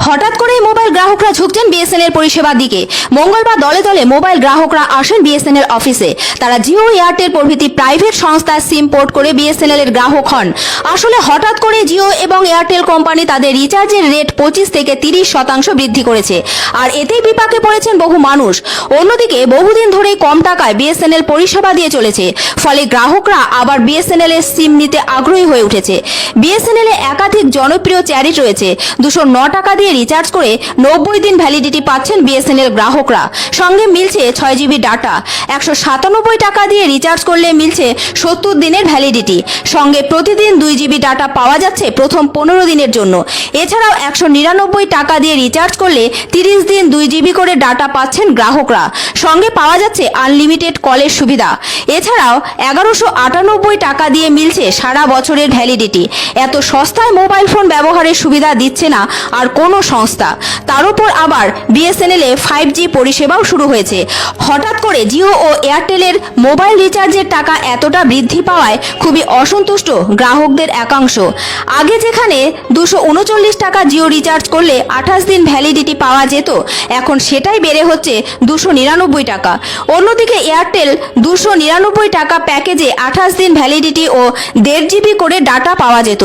হঠাৎ করেই মোবাইল গ্রাহকরা ঝুঁকছেন বিএসএনএল পরিষেবার দিকে। মঙ্গলবার দলে দলে মোবাইল গ্রাহকরা আসেন বিএসএনএল অফিসে। তারা জিও, এয়ারটেল প্রভৃতি প্রাইভেট সংস্থার সিম পোর্ট করে বিএসএনএল এর গ্রাহক হন। আসলে হঠাৎ করে জিও এবং এয়ারটেল কোম্পানি তাদের রিচার্জের রেট 25 থেকে 30% বৃদ্ধি করেছে, আর এতেই বিপাকে পড়েছেন বহু মানুষ। অন্যদিকে বহুদিন ধরেই কম টাকায় বিএসএনএল পরিষেবা দিয়ে চলেছে, ফলে গ্রাহকরা আবার বিএসএনএল এর সিম নিতে আগ্রহী হয়ে উঠেছে। বিএসএনএল এ একাধিক জনপ্রিয় চ্যারিট রয়েছে। 209 টাকা দিয়ে রিচার্জ করে 90 দিন ভ্যালিডিটি পাচ্ছেন বিএসএনএল গ্রাহকরা। সঙ্গে মিলছে 6 জিবি ডাটা। 197 টাকা দিয়ে রিচার্জ করলে মিলছে 70 দিনের ভ্যালিডিটি। সঙ্গে প্রতিদিন 2 জিবি ডাটা পাওয়া যাচ্ছে প্রথম 15 দিনের জন্য। এছাড়াও 199 টাকা দিয়ে রিচার্জ করলে 30 দিন 2 জিবি করে ডাটা পাচ্ছেন গ্রাহকরা। সঙ্গে পাওয়া যাচ্ছে আনলিমিটেড কলের সুবিধা। এছাড়াও 1198 টাকা দিয়ে মিলছে সারা বছরের ভ্যালিডিটি। এত সস্তায় মোবাইল ফোন ব্যবহারের সুবিধা দিচ্ছে না আর কোনো সংস্থা। তার উপর আবার বিএসএনএল এ 5G পরিষেবাও শুরু হয়েছে। হঠাৎ করে জিও ও এয়ারটেলের মোবাইল রিচার্জের টাকা এতটা বৃদ্ধি পাওয়ায় খুবই অসন্তুষ্ট গ্রাহকদের একাংশ। আগে যেখানে 239 টাকা জিও রিচার্জ করলে 28 দিন ভ্যালিডিটি পাওয়া যেত, এখন সেটাই বেড়ে হচ্ছে 299 টাকা। অন্যদিকে এয়ারটেল 299 টাকা প্যাকেজে 28 দিন ভ্যালিডিটি ও 1.5 জিবি করে ডাটা পাওয়া যেত,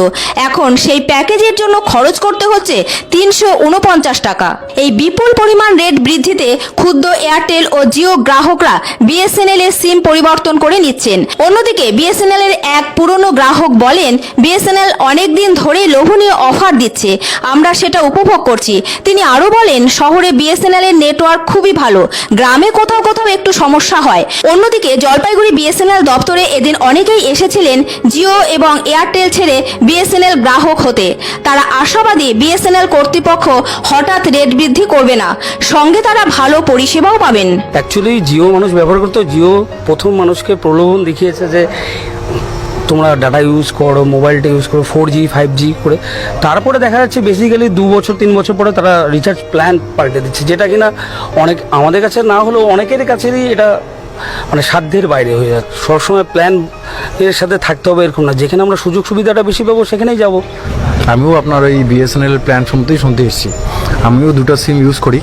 এখন সেই প্যাকেজের জন্য খরচ করতে হচ্ছে 349 টাকা। এই বিপুল পরিমাণ রেট বৃদ্ধিতে ক্ষুব্ধ এয়ারটেল ও জিও গ্রাহকরা বিএসএনএল এর সিম পরিবর্তন করে নিচ্ছেন। অন্যদিকে বিএসএনএল এর এক পুরনো গ্রাহক বলেন, বিএসএনএল অনেক দিন ধরেই লোভনীয় অফার দিচ্ছে, আমরা সেটা উপভোগ করছি। তিনি আরো বলেন, শহরে বিএসএনএল এর নেটওয়ার্ক খুবই ভালো, গ্রামে কোথাও কোথাও একটু সমস্যা হয়। অন্যদিকে জলপাইগুড়ি বিএসএনএল দপ্তরে এদিন অনেকেই এসেছিলেন জিও এবং এয়ারটেল ছেড়ে বিএসএনএল গ্রাহক হতে। তারা আশাবাদী বিএসএনএল কর্তৃপক্ষ হঠাৎ রেট বৃদ্ধি করবে না, সঙ্গে তারা ভালো পরিষেবাও পাবেন। অ্যাকচুয়ালি জিও মানুষ ব্যবহার করতো। জিও প্রথম মানুষকে প্রলোভন দেখিয়েছে যে তোমরা ডাটা ইউজ করো, মোবাইলটা ইউজ করো 4G 5G করে। তারপরে দেখা যাচ্ছে বেসিক্যালি 2 বছর 3 বছর পরে তারা রিচার্জ প্ল্যান পাল্টে দিচ্ছে, যেটা কিনা অনেক আমাদের কাছে না হলেও অনেকের কাছেই এটা মানে সাধ্যের বাইরে হয়ে যাচ্ছে। সবসময় প্ল্যান এর সাথে থাকতে হবে এরকম না, যেখানে আমরা সুযোগ সুবিধাটা বেশি পাবো সেখানেই যাব। আমিও আপনার এই বিএসএনএল প্ল্যান শুনতে এসেছি। আমিও 2টা সিম ইউজ করি।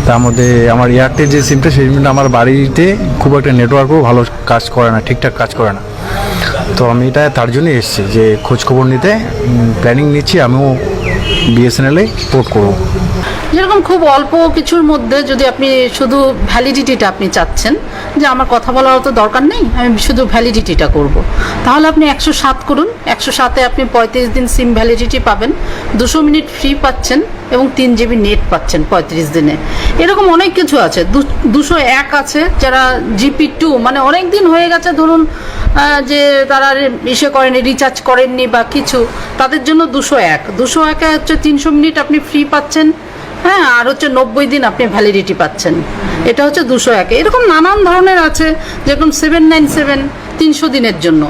তার মধ্যে আমার এয়ারটেল যে সিমটা, সেই সিমটা আমার বাড়িতে খুব একটা নেটওয়ার্কও ভালো কাজ করে না, ঠিকঠাক কাজ করে না। তো আমি এটা তার জন্যই এসেছি যে খোঁজখবর নিতে, প্ল্যানিং নিচ্ছি আমিও বিএসএনএলে পোর্ট করবো। যেরকম খুব অল্প কিছুর মধ্যে যদি আপনি শুধু ভ্যালিডিটিটা আপনি চাচ্ছেন যে আমার কথা বলার তো দরকার নেই, আমি শুধু ভ্যালিডিটিটা করব, তাহলে আপনি 107 করুন। 107-এ আপনি 35 দিন সিম ভ্যালিডিটি পাবেন, 200 মিনিট ফ্রি পাচ্ছেন এবং 3 জিবি নেট পাচ্ছেন 35 দিনে। এরকম অনেক কিছু আছে। 201 আছে, যারা GP2 মানে অনেক দিন হয়ে গেছে, ধরুন যে তারা করেনি, রিচার্জ করেননি বা কিছু, তাদের জন্য 201-এ হচ্ছে 300 মিনিট আপনি ফ্রি পাচ্ছেন, হ্যাঁ, আর হচ্ছে 90 দিন আপনি ভ্যালিডিটি পাচ্ছেন। এটা হচ্ছে 201। এরকম নানান ধরনের আছে, যেরকম 797 300 দিনের জন্য।